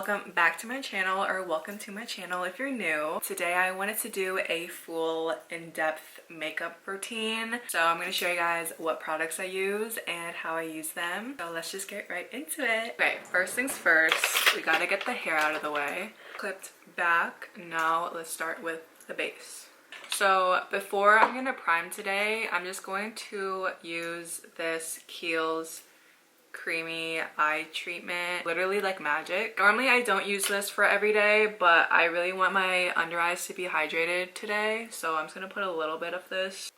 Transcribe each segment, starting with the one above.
welcome back to my channel, or welcome to my channel if you're new. Today I wanted to do a full in-depth makeup routine. So I'm going to show you guys what products I use and how I use them. So let's just get right into it. Okay, first things first, we gotta get the hair out of the way. Clipped back. Now let's start with the base. So before I'm going to prime today, I'm just going to use this Kiehl's creamy eye treatment, literally like magic. Normally I don't use this for every day, but I really want my under eyes to be hydrated today, so I'm just gonna put a little bit of this.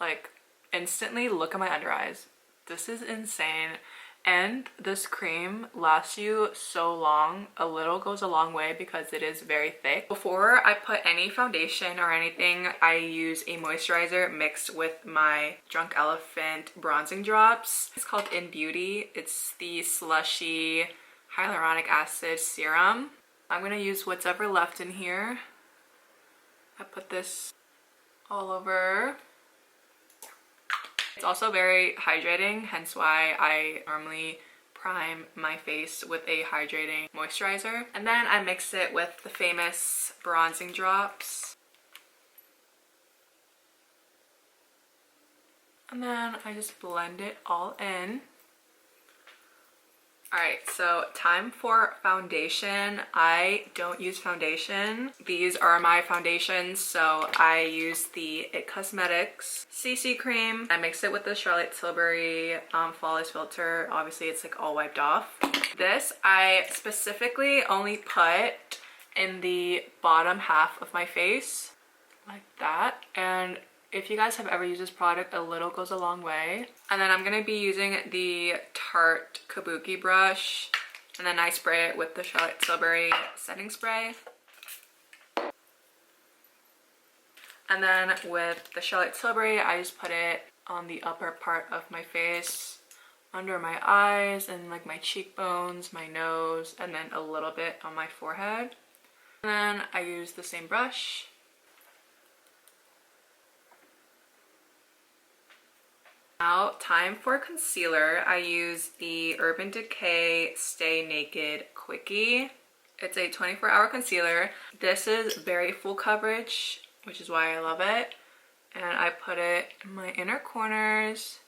Like, instantly look at my under eyes. This is insane. And this cream lasts you so long. A little goes a long way because it is very thick. Before I put any foundation or anything, I use a moisturizer mixed with my Drunk Elephant bronzing drops. It's called In Beauty. It's the slushy hyaluronic acid serum. I'm gonna use what's ever left in here. I put this all over. It's also very hydrating, hence why I normally prime my face with a hydrating moisturizer. And then I mix it with the famous bronzing drops. And then I just blend it all in. Alright, so time for foundation. I don't use foundation. These are my foundations, so I use the It Cosmetics CC cream. I mix it with the Charlotte Tilbury Flawless Filter. Obviously, it's like all wiped off. This I specifically only put in the bottom half of my face, like that. And if you guys have ever used this product, a little goes a long way. And then I'm going to be using the Tarte Kabuki brush, and then I spray it with the Charlotte Tilbury setting spray. And then with the Charlotte Tilbury, I just put it on the upper part of my face, under my eyes and like my cheekbones, my nose, and then a little bit on my forehead. And then I use the same brush. Now, time for concealer. I use the Urban Decay Stay Naked Quickie. It's a 24-hour concealer. This is very full coverage, which is why I love it. And I put it in my inner corners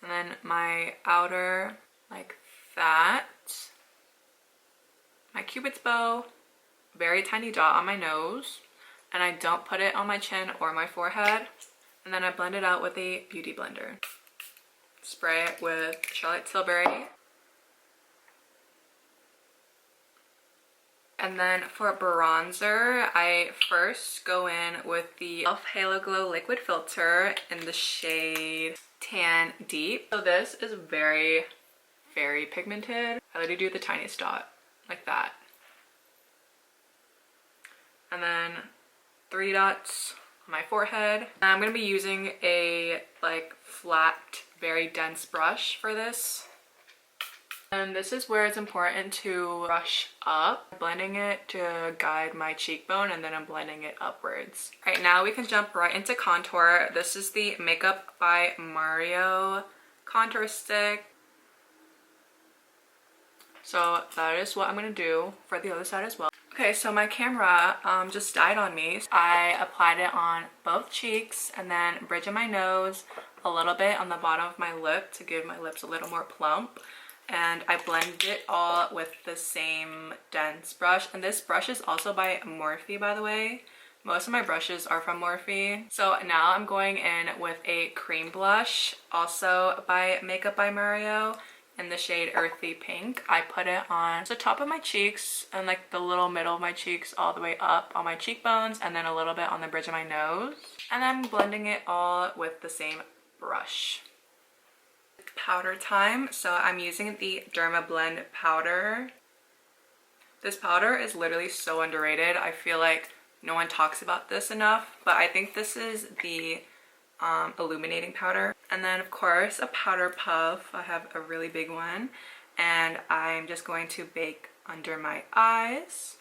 and then my outer, like that. My cupid's bow, very tiny dot on my nose. And I don't put it on my chin or my forehead. And then I blend it out with a beauty blender. Spray it with Charlotte Tilbury. And then for bronzer, I first go in with the e.l.f. Halo Glow Liquid Filter in the shade Tan Deep. So this is very, very pigmented. I literally do the tiniest dot, like that. And then 3 dots on my forehead. And I'm going to be using a like flat, very dense brush for this. And this is where it's important to brush up, blending it to guide my cheekbone, and then I'm blending it upwards. Right now we can jump right into contour. This is the Makeup by Mario contour stick. So that is what I'm going to do for the other side as well. Okay, so my camera just died on me. I applied it on both cheeks and then bridge of my nose, a little bit on the bottom of my lip to give my lips a little more plump. And I blend it all with the same dense brush. And this brush is also by Morphe, by the way. Most of my brushes are from Morphe. So now I'm going in with a cream blush, also by Makeup by Mario, in the shade Earthy Pink. I put it on the top of my cheeks and like the little middle of my cheeks all the way up on my cheekbones, and then a little bit on the bridge of my nose. And I'm blending it all with the same brush. Powder time. So I'm using the Derma Blend powder. This powder is literally so underrated. I feel like no one talks about this enough, but I think this is the illuminating powder. And then of course a powder puff. I have a really big one, and I'm just going to bake under my eyes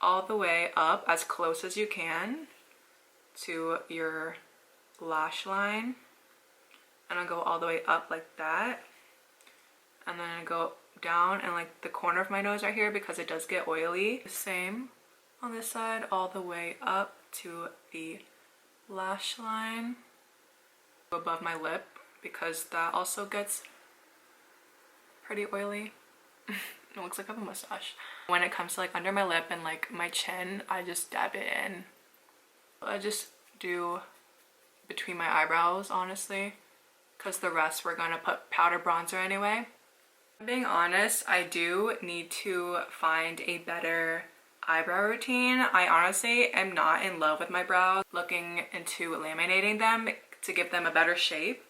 all the way up as close as you can to your lash line. And I'll go all the way up like that, and then I go down and like the corner of my nose right here because it does get oily. The same on this side all the way up to the lash line above my lip because that also gets pretty oily. It looks like I have a mustache. When it comes to like under my lip and like my chin, I just dab it in. I just do between my eyebrows, honestly, because the rest we're gonna put powder bronzer anyway. Being honest, I do need to find a better eyebrow routine. I honestly am not in love with my brows, looking into laminating them to give them a better shape.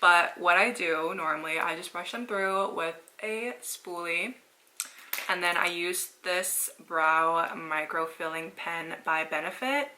But what I do normally, I just brush them through with a spoolie, and then I use this brow micro filling pen by Benefit,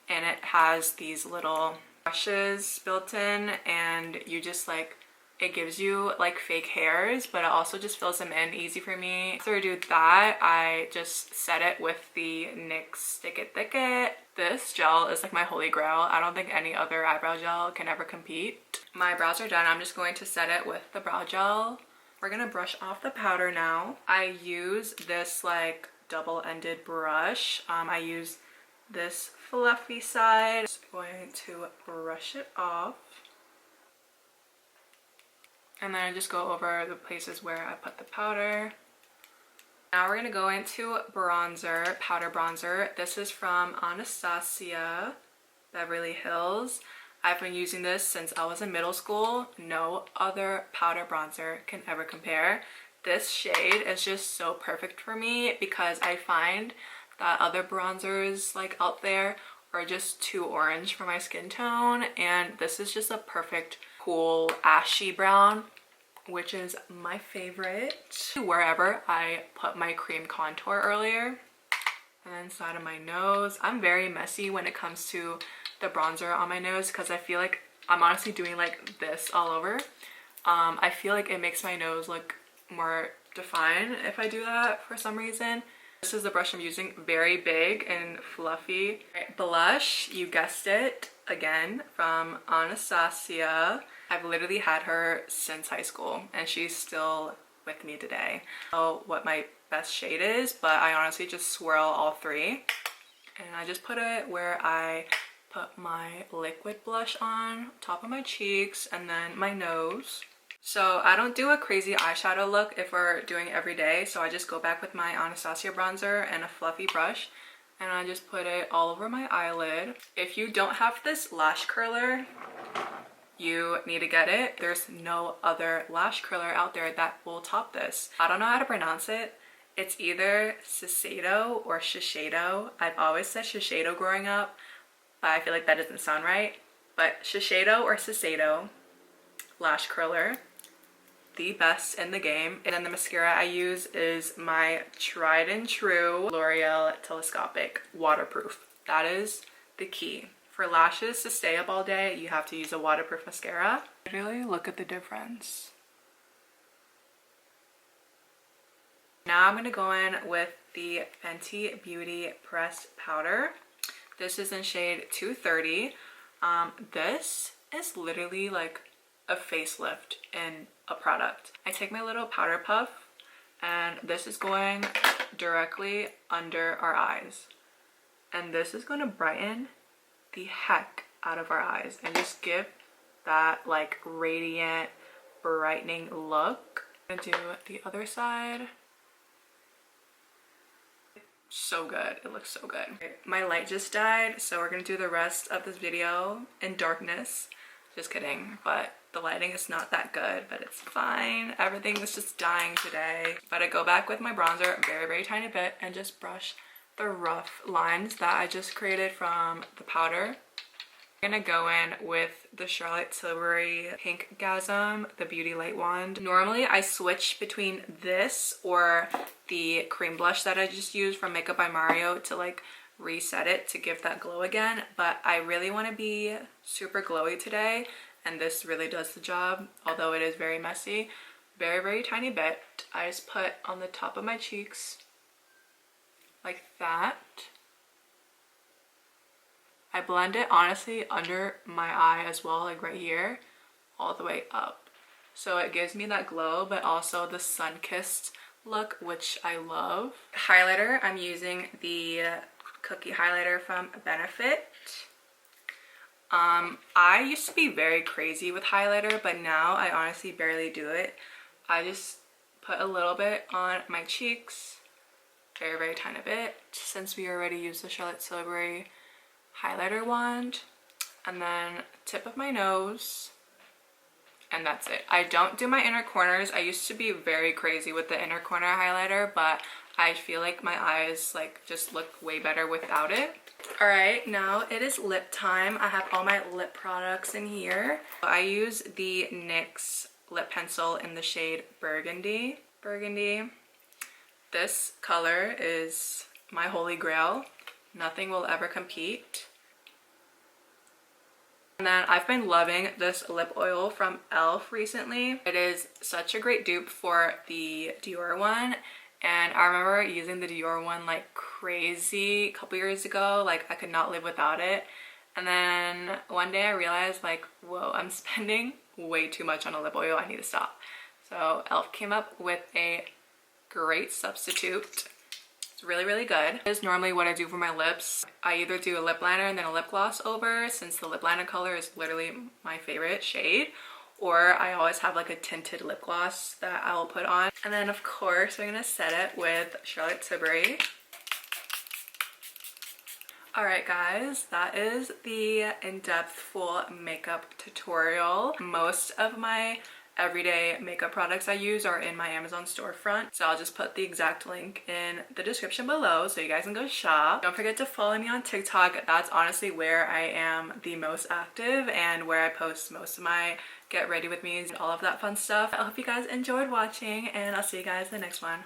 and it has these little brushes built in, and you just like, it gives you like fake hairs, but it also just fills them in easy for me. After I do that, I just set it with the NYX Stick It Thick It. This gel is like my holy grail. I don't think any other eyebrow gel can ever compete. My brows are done. I'm just going to set it with the brow gel. We're gonna brush off the powder now. I use this like double-ended brush. I use this fluffy side. Just going to brush it off. And then I just go over the places where I put the powder. Now we're gonna go into bronzer, powder bronzer. This is from Anastasia Beverly Hills. I've been using this since I was in middle school. No other powder bronzer can ever compare. This shade is just so perfect for me because I find that other bronzers like out there are just too orange for my skin tone, and this is just a perfect cool ashy brown, which is my favorite. Wherever I put my cream contour earlier, and then side of my nose. I'm very messy when it comes to the bronzer on my nose because I feel like I'm honestly doing like this all over. I feel like it makes my nose look more defined if I do that for some reason. This is the brush I'm using, very big and fluffy. Blush, you guessed it, again from Anastasia. I've literally had her since high school and she's still with me today. I don't know what my best shade is, but I honestly just swirl all three. And I just put it where I put my liquid blush on top of my cheeks and then my nose. So I don't do a crazy eyeshadow look if we're doing it every day, so I just go back with my Anastasia bronzer and a fluffy brush and I just put it all over my eyelid. If you don't have this lash curler, you need to get it. There's no other lash curler out there that will top this. I don't know how to pronounce it. It's either Shiseido or Shiseido. I've always said Shiseido growing up, but I feel like that doesn't sound right. But Shiseido or Shiseido lash curler, the best in the game. And then the mascara I use is my tried and true L'Oreal Telescopic Waterproof. That is the key. For lashes to stay up all day, you have to use a waterproof mascara. Really look at the difference. Now I'm going to go in with the Fenty Beauty Pressed Powder. This is in shade 230. This is literally like a facelift in a product. I take my little powder puff and this is going directly under our eyes. And this is going to brighten the heck out of our eyes and just give that like radiant, brightening look. I'm going to do the other side. So good. It looks so good. My light just died, so we're gonna do the rest of this video in darkness. Just kidding, but the lighting is not that good, but it's fine. Everything was just dying today. But I go back with my bronzer a very, very tiny bit and just brush the rough lines that I just created from the powder. I'm gonna go in with the Charlotte Tilbury Pink Gasm, the Beauty Light Wand. Normally I switch between this or the cream blush that I just used from Makeup by Mario to like reset it to give that glow again, but I really want to be super glowy today and this really does the job, although it is very messy. Very, very tiny bit. I just put on the top of my cheeks like that. I blend it honestly under my eye as well, like right here, all the way up. so it gives me that glow but also the sun-kissed look, which I love. Highlighter, I'm using the cookie highlighter from Benefit. I used to be very crazy with highlighter, but now I honestly barely do it. I just put a little bit on my cheeks, very tiny bit, since we already used the Charlotte Tilbury highlighter wand, and then tip of my nose, and that's it. I don't do my inner corners. I used to be very crazy with the inner corner highlighter, but I feel like my eyes like just look way better without it. All right, now it is lip time. I have all my lip products in here. I use the NYX lip pencil in the shade Burgundy. This color is my holy grail. Nothing will ever compete. And then I've been loving this lip oil from e.l.f. recently. It is such a great dupe for the Dior one. And I remember using the Dior one like crazy a couple years ago. Like I could not live without it. And then one day I realized like, whoa, I'm spending way too much on a lip oil. I need to stop. So e.l.f. came up with a great substitute. It's really good. This is normally what I do for my lips. I either do a lip liner and then a lip gloss over, since the lip liner color is literally my favorite shade. Or I always have like a tinted lip gloss that I will put on. And then of course I'm gonna set it with Charlotte Tilbury. Alright guys, that is the in-depth full makeup tutorial. Most of my everyday makeup products I use are in my Amazon storefront, so I'll just put the exact link in the description below so you guys can go shop. Don't forget to follow me on TikTok. That's honestly where I am the most active and where I post most of my get ready with me and all of that fun stuff. I hope you guys enjoyed watching, and I'll see you guys in the next one.